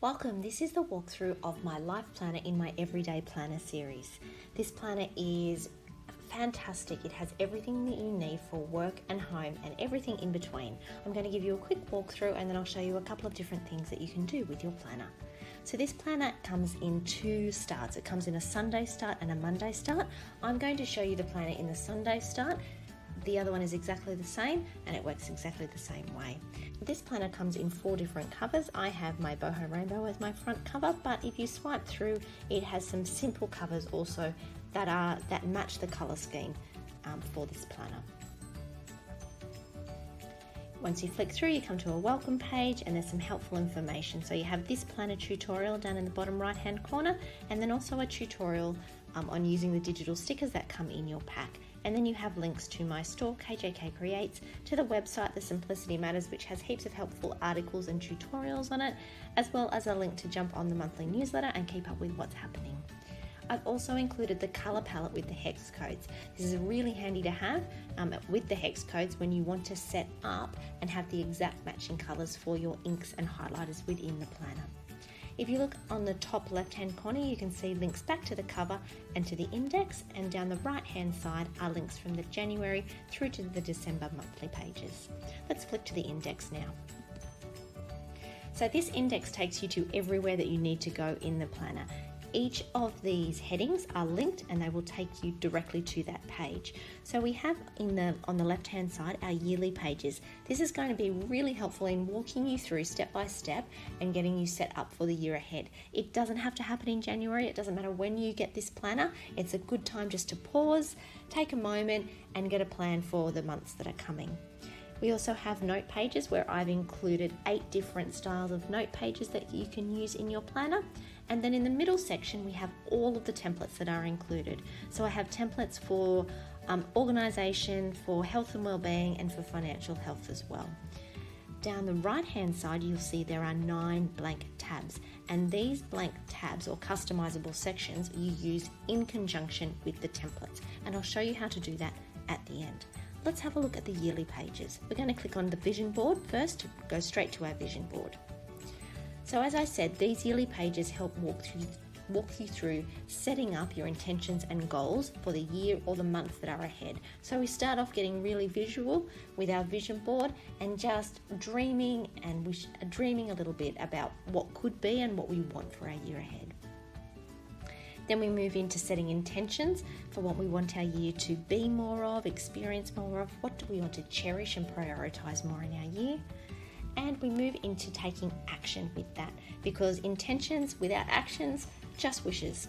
Welcome, this is the walkthrough of my life planner in my Everyday Planner series. This planner is fantastic. It has everything that you need for work and home and everything in between. I'm going to give you a quick walkthrough and then I'll show you a couple of different things that you can do with your planner. So this planner comes in two starts. It comes in a Sunday start and a Monday start. I'm going to show you the planner in the Sunday start. The other one is exactly the same and it works exactly the same way. This planner comes in 4 different covers. I have my Boho Rainbow as my front cover, but if you swipe through, it has some simple covers also that match the colour scheme for this planner. Once you flick through, you come to a welcome page and there's some helpful information. So you have this planner tutorial down in the bottom right hand corner, and then also a tutorial on using the digital stickers that come in your pack. And then you have links to my store, KJK Creates, to the website, The Simplicity Matters, which has heaps of helpful articles and tutorials on it, as well as a link to jump on the monthly newsletter and keep up with what's happening. I've also included the colour palette with the hex codes. This is really handy to have with the hex codes when you want to set up and have the exact matching colours for your inks and highlighters within the planner. If you look on the top left hand corner, you can see links back to the cover and to the index, and down the right hand side are links from the January through to the December monthly pages. Let's flick to the index now. So this index takes you to everywhere that you need to go in the planner. Each of these headings are linked and they will take you directly to that page. So we have on the left hand side our yearly pages. This is going to be really helpful in walking you through step by step and getting you set up for the year ahead. It doesn't have to happen in January. It doesn't matter when you get this planner. It's a good time just to pause, take a moment and get a plan for the months that are coming. We also have note pages where I've included 8 different styles of note pages that you can use in your planner. And then in the middle section, we have all of the templates that are included. So I have templates for organisation, for health and wellbeing, and for financial health as well. Down the right hand side, you'll see there are 9 blank tabs, and these blank tabs or customizable sections you use in conjunction with the templates. And I'll show you how to do that at the end. Let's have a look at the yearly pages. We're going to click on the vision board first to go straight to our vision board. So as I said, these yearly pages help walk you through setting up your intentions and goals for the year or the months that are ahead. So we start off getting really visual with our vision board and just dreaming a little bit about what could be and what we want for our year ahead. Then we move into setting intentions for what we want our year to be more of, experience more of, what do we want to cherish and prioritise more in our year. And we move into taking action with that, because intentions without actions, just wishes.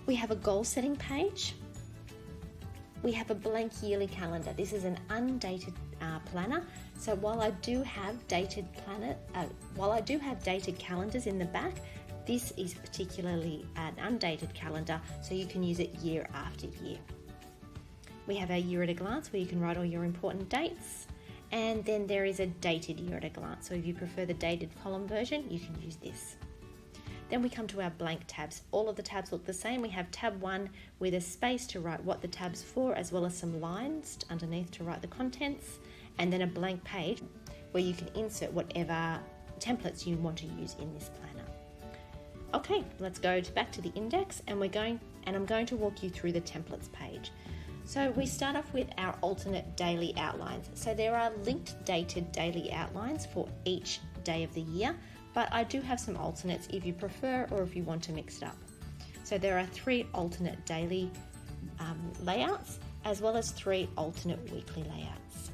We have a goal setting page. We have a blank yearly calendar. This is an undated planner. So while I do have dated calendars in the back, this is particularly an undated calendar, so you can use it year after year. We have our year at a glance where you can write all your important dates, and then there is a dated year at a glance. So if you prefer the dated column version, you can use this. Then we come to our blank tabs. All of the tabs look the same. We have tab 1 with a space to write what the tab's for, as well as some lines underneath to write the contents, and then a blank page where you can insert whatever templates you want to use in this planner. Okay, let's go back to the index and I'm going to walk you through the templates page. So we start off with our alternate daily outlines. So there are linked dated daily outlines for each day of the year, but I do have some alternates if you prefer or if you want to mix it up. So there are 3 alternate daily layouts, as well as 3 alternate weekly layouts.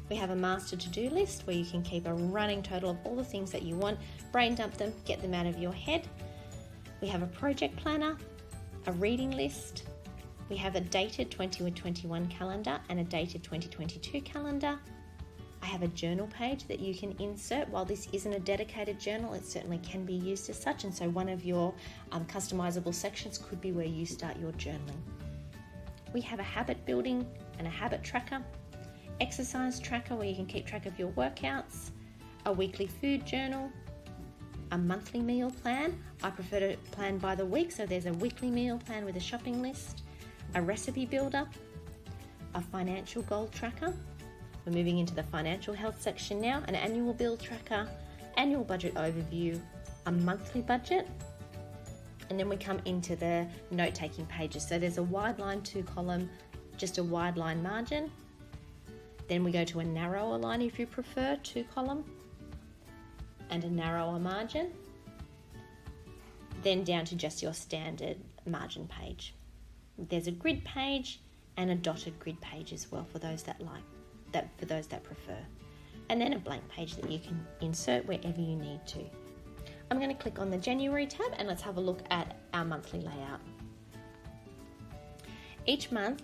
We have a master to-do list where you can keep a running total of all the things that you want, brain dump them, get them out of your head. We have a project planner, a reading list. We have a dated 2021 calendar and a dated 2022 calendar. I have a journal page that you can insert. While this isn't a dedicated journal, it certainly can be used as such, and so one of your customizable sections could be where you start your journaling. We have a habit building and a habit tracker, exercise tracker where you can keep track of your workouts, a weekly food journal, a monthly meal plan. I prefer to plan by the week, so there's a weekly meal plan with a shopping list, a recipe builder, a financial goal tracker, We're moving into the financial health section now, an annual bill tracker, annual budget overview, a monthly budget, and then we come into the note-taking pages. So there's a wide line 2 column, just a wide line margin. Then we go to a narrower line if you prefer, 2 column, and a narrower margin. Then down to just your standard margin page. There's a grid page and a dotted grid page as well for those that for those that prefer. And then a blank page that you can insert wherever you need to. I'm going to click on the January tab and let's have a look at our monthly layout. Each month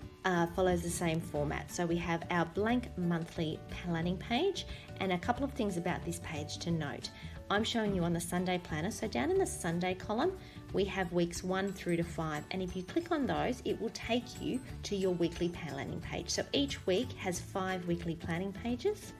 follows the same format. So we have our blank monthly planning page, and a couple of things about this page to note. I'm showing you on the Sunday planner. So down in the Sunday column, we have weeks 1 through to 5. And if you click on those, it will take you to your weekly planning page. So each week has 5 weekly planning pages.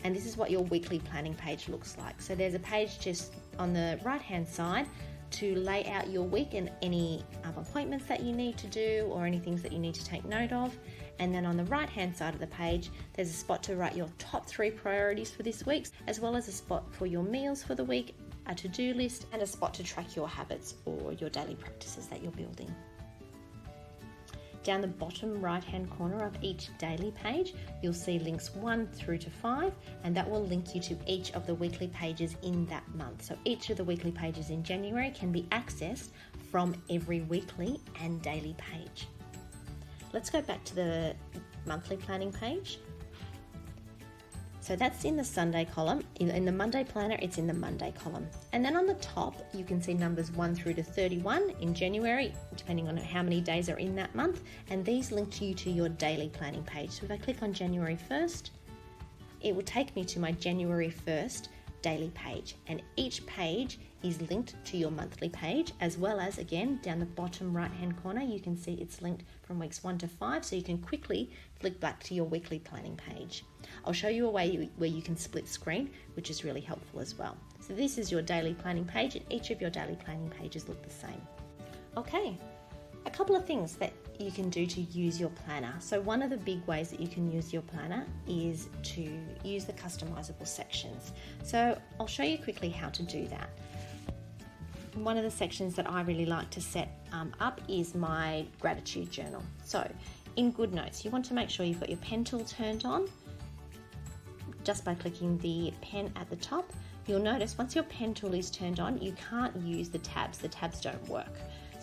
And this is what your weekly planning page looks like. So there's a page just on the right-hand side to lay out your week and any appointments that you need to do or any things that you need to take note of. And then on the right-hand side of the page, there's a spot to write your top 3 priorities for this week, as well as a spot for your meals for the week, a to-do list, and a spot to track your habits or your daily practices that you're building. Down the bottom right-hand corner of each daily page, you'll see links 1 through to 5, and that will link you to each of the weekly pages in that month. So each of the weekly pages in January can be accessed from every weekly and daily page. Let's go back to the monthly planning page. So that's in the Sunday column. In the Monday planner, it's in the Monday column. And then on the top, you can see numbers 1 through to 31 in January, depending on how many days are in that month. And these link you to your daily planning page. So if I click on January 1st, it will take me to my January 1st daily page. And each page is linked to your monthly page, as well as, again, down the bottom right-hand corner, you can see it's linked from weeks 1 to 5, so you can quickly flick back to your weekly planning page. I'll show you a way where you can split screen, which is really helpful as well. So this is your daily planning page, and each of your daily planning pages look the same. Okay, a couple of things that you can do to use your planner. So one of the big ways that you can use your planner is to use the customizable sections. So I'll show you quickly how to do that. One of the sections that I really like to set up is my gratitude journal. So in GoodNotes, you want to make sure you've got your pen tool turned on. Just by clicking the pen at the top, you'll notice once your pen tool is turned on, you can't use the tabs. The tabs don't work.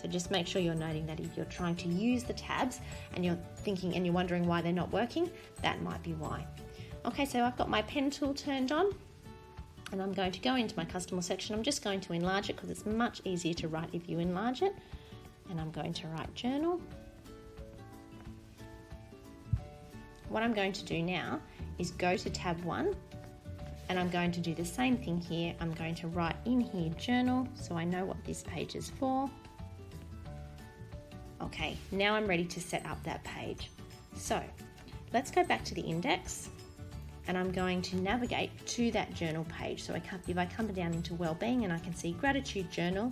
So just make sure you're noting that if you're trying to use the tabs and you're thinking and you're wondering why they're not working, that might be why. Okay, so I've got my pen tool turned on, and I'm going to go into my customizable section. I'm just going to enlarge it because it's much easier to write if you enlarge it. And I'm going to write journal. What I'm going to do now is go to tab 1, and I'm going to do the same thing here. I'm going to write in here journal so I know what this page is for. Okay, now I'm ready to set up that page. So let's go back to the index, and I'm going to navigate to that journal page. So if I come down into wellbeing and I can see gratitude journal,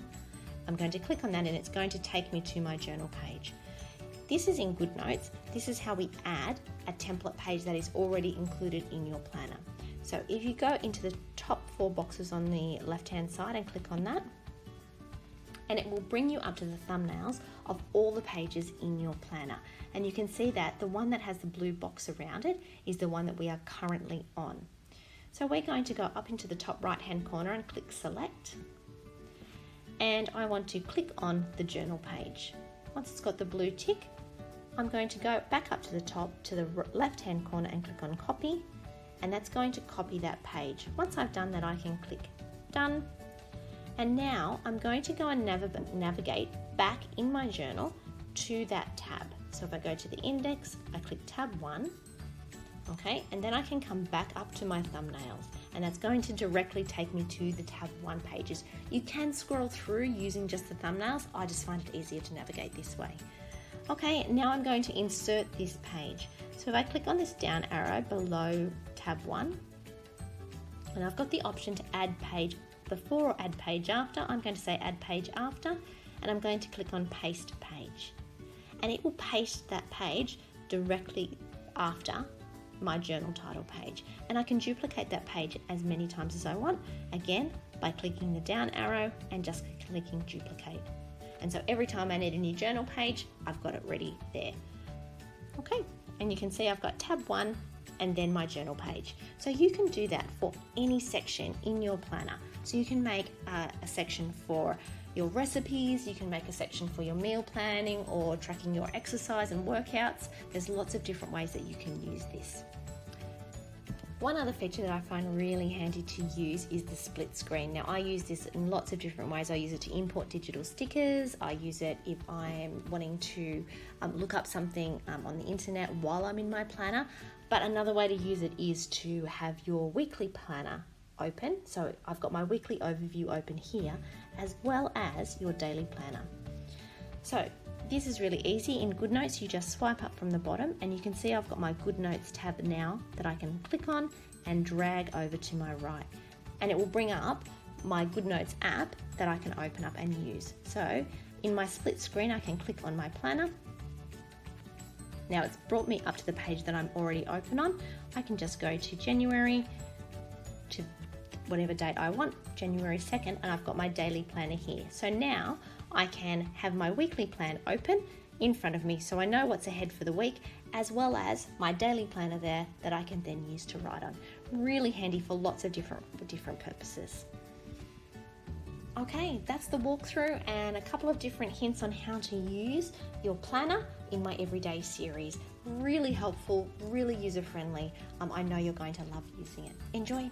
I'm going to click on that and it's going to take me to my journal page. This is in GoodNotes. This is how we add a template page that is already included in your planner. So if you go into the top 4 boxes on the left-hand side and click on that, and it will bring you up to the thumbnails of all the pages in your planner. And you can see that the one that has the blue box around it is the one that we are currently on. So we're going to go up into the top right-hand corner and click select. And I want to click on the journal page. Once it's got the blue tick, I'm going to go back up to the top to the left-hand corner and click on copy. And that's going to copy that page. Once I've done that, I can click done. And now I'm going to go and navigate back in my journal to that tab. So if I go to the index, I click tab 1, okay, and then I can come back up to my thumbnails, and that's going to directly take me to the tab 1 pages. You can scroll through using just the thumbnails. I just find it easier to navigate this way. Okay, now I'm going to insert this page. So if I click on this down arrow below tab 1, and I've got the option to add page before or add page after, I'm going to say add page after, and I'm going to click on paste page. And it will paste that page directly after my journal title page, and I can duplicate that page as many times as I want, again by clicking the down arrow and just clicking duplicate. And so every time I need a new journal page, I've got it ready there. Okay, and you can see I've got tab 1 and then my journal page. So you can do that for any section in your planner. So you can make a section for your recipes, you can make a section for your meal planning or tracking your exercise and workouts. There's lots of different ways that you can use this. One other feature that I find really handy to use is the split screen. Now I use this in lots of different ways. I use it to import digital stickers. I use it if I'm wanting to look up something on the internet while I'm in my planner. But another way to use it is to have your weekly planner open. So I've got my weekly overview open here, as well as your daily planner. So this is really easy. In GoodNotes, you just swipe up from the bottom and you can see I've got my GoodNotes tab now that I can click on and drag over to my right. And it will bring up my GoodNotes app that I can open up and use. So in my split screen, I can click on my planner. Now it's brought me up to the page that I'm already open on. I can just go to January, to whatever date I want, January 2nd, and I've got my daily planner here. So now I can have my weekly plan open in front of me so I know what's ahead for the week, as well as my daily planner there that I can then use to write on. Really handy for lots of different purposes. Okay, that's the walkthrough and a couple of different hints on how to use your planner in my everyday series. Really helpful, really user-friendly. I know you're going to love using it. Enjoy.